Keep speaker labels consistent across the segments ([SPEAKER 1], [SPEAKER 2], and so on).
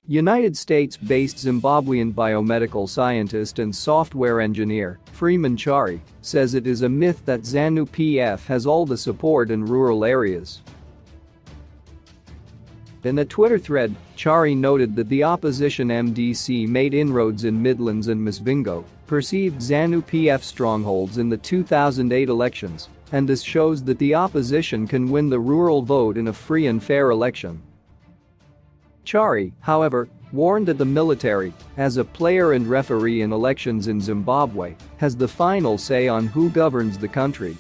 [SPEAKER 1] United States-based Zimbabwean biomedical scientist and software engineer, Freeman Chari, says it is a myth that ZANU-PF has all the support in rural areas. In a Twitter thread, Chari noted that the opposition MDC made inroads in Midlands and Masvingo, perceived ZANU-PF strongholds in the 2008 elections, and this shows that the opposition can win the rural vote in a free and fair election. Chari, however, warned that the military, as a player and referee in elections in Zimbabwe, has the final say on who governs the country.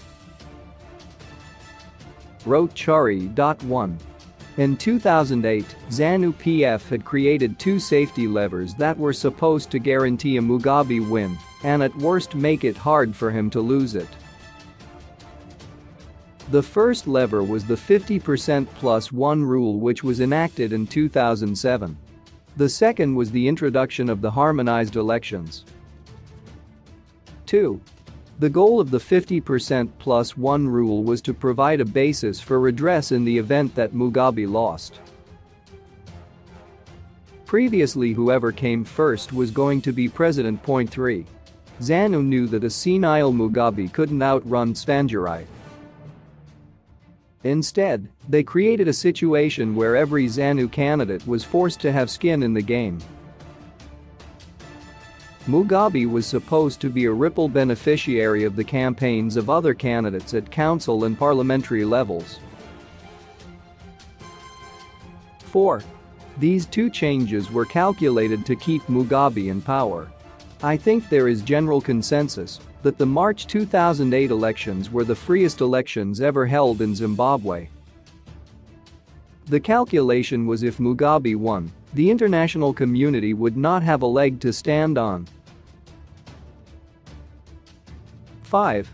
[SPEAKER 1] Wrote Chari. 1. In 2008, ZANU-PF had created two safety levers that were supposed to guarantee a Mugabe win and at worst make it hard for him to lose it. The first lever was the 50% plus one rule, which was enacted in 2007. The second was the introduction of the harmonized elections. 2. The goal of the 50% plus one rule was to provide a basis for redress in the event that Mugabe lost. Previously, whoever came first was going to be president. 3. ZANU knew that a senile Mugabe couldn't outrun Tsvangirai. Instead, they created a situation where every ZANU candidate was forced to have skin in the game. Mugabe was supposed to be a ripple beneficiary of the campaigns of other candidates at council and parliamentary levels. 4. These two changes were calculated to keep Mugabe in power. I think there is general consensus that the March 2008 elections were the freest elections ever held in Zimbabwe. The calculation was if Mugabe won, the international community would not have a leg to stand on. 5.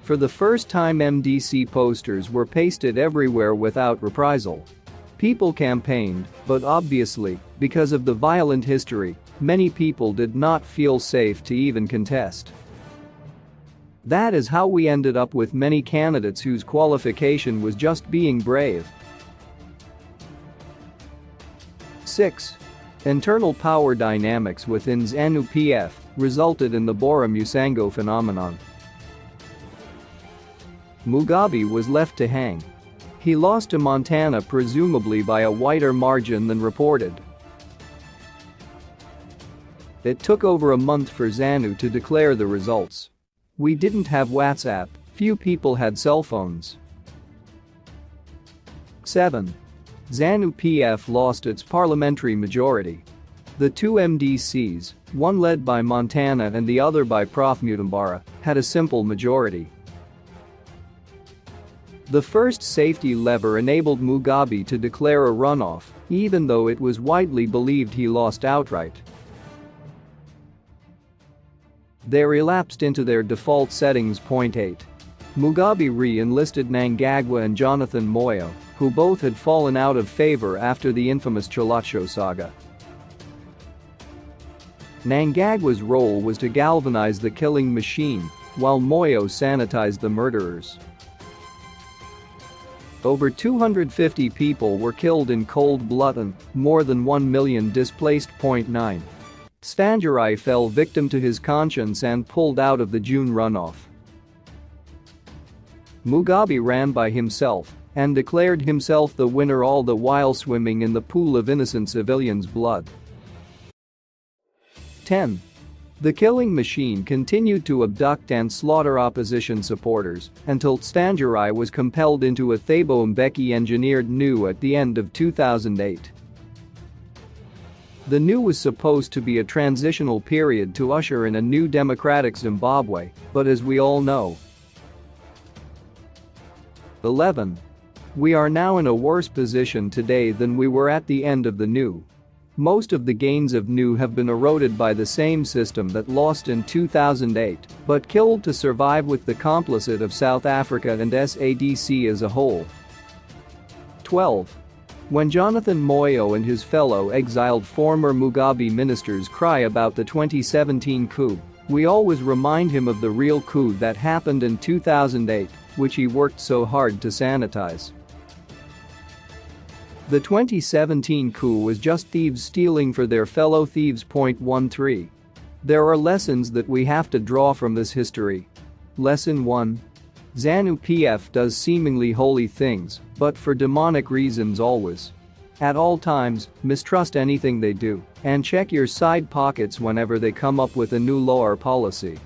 [SPEAKER 1] For the first time, MDC posters were pasted everywhere without reprisal. People campaigned, but obviously, because of the violent history, many people did not feel safe to even contest. That is how we ended up with many candidates whose qualification was just being brave. 6. Internal power dynamics within ZANU-PF resulted in the Bora Musango phenomenon. Mugabe was left to hang. He lost to Montana presumably by a wider margin than reported. It took over a month for ZANU to declare the results. We didn't have WhatsApp, few people had cell phones. 7. ZANU-PF lost its parliamentary majority. The two MDCs, one led by Montana and the other by Prof Mutambara, had a simple majority. The first safety lever enabled Mugabe to declare a runoff, even though it was widely believed he lost outright. They relapsed into their default settings. 8. Mugabe re-enlisted Mnangagwa and Jonathan Moyo, who both had fallen out of favor after the infamous Chilacho saga. Mnangagwa's role was to galvanize the killing machine, while Moyo sanitized the murderers. Over 250 people were killed in cold blood and more than 1 million displaced. 9. Tsvangirai fell victim to his conscience and pulled out of the June runoff. Mugabe ran by himself and declared himself the winner, all the while swimming in the pool of innocent civilians' blood. 10. The killing machine continued to abduct and slaughter opposition supporters until Tsvangirai was compelled into a Thabo Mbeki-engineered NU at the end of 2008. The NU was supposed to be a transitional period to usher in a new democratic Zimbabwe, but as we all know. 11. We are now in a worse position today than we were at the end of the NU. Most of the gains of NU have been eroded by the same system that lost in 2008, but killed to survive with the complicit of South Africa and SADC as a whole. 12. When Jonathan Moyo and his fellow exiled former Mugabe ministers cry about the 2017 coup, we always remind him of the real coup that happened in 2008, which he worked so hard to sanitize. The 2017 coup was just thieves stealing for their fellow thieves. 13. There are lessons that we have to draw from this history. Lesson 1. ZANU-PF does seemingly holy things, but for demonic reasons always. At all times, mistrust anything they do, and check your side pockets whenever they come up with a new law or policy.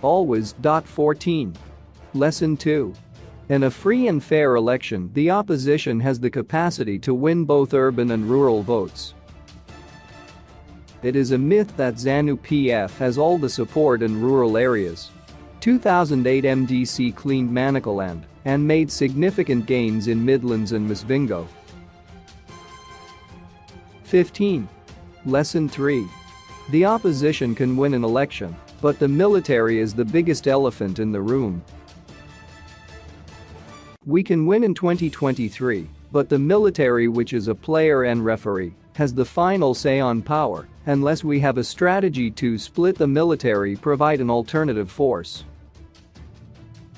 [SPEAKER 1] Always. 14. Lesson 2. In a free and fair election, the opposition has the capacity to win both urban and rural votes. It is a myth that ZANU-PF has all the support in rural areas. 2008 MDC cleaned Manicaland and made significant gains in Midlands and Masvingo. 15. Lesson 3. The opposition can win an election, but the military is the biggest elephant in the room. We can win in 2023, but the military, which is a player and referee, has the final say on power unless we have a strategy to split the military, provide an alternative force.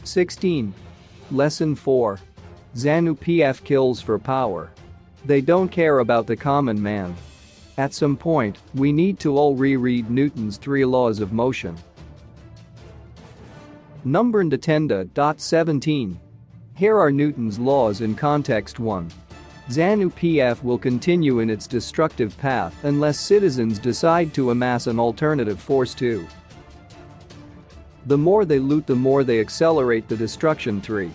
[SPEAKER 1] 16. Lesson 4. ZANU-PF kills for power. They don't care about the common man. At some point, we need to all reread Newton's 3 laws of motion. Number and attenda. 17. Here are Newton's laws in context 1. ZANU-PF will continue in its destructive path unless citizens decide to amass an alternative force. 2. The more they loot, the more they accelerate the destruction. 3.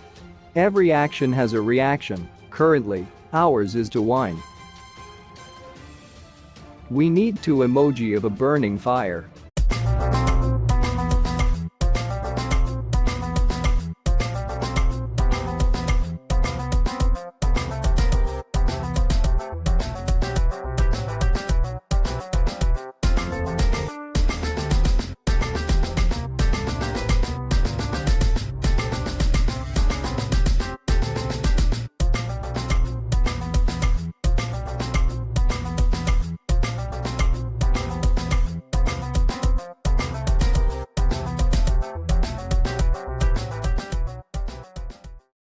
[SPEAKER 1] Every action has a reaction. Currently, ours is to whine. We need 2 emoji of a burning fire.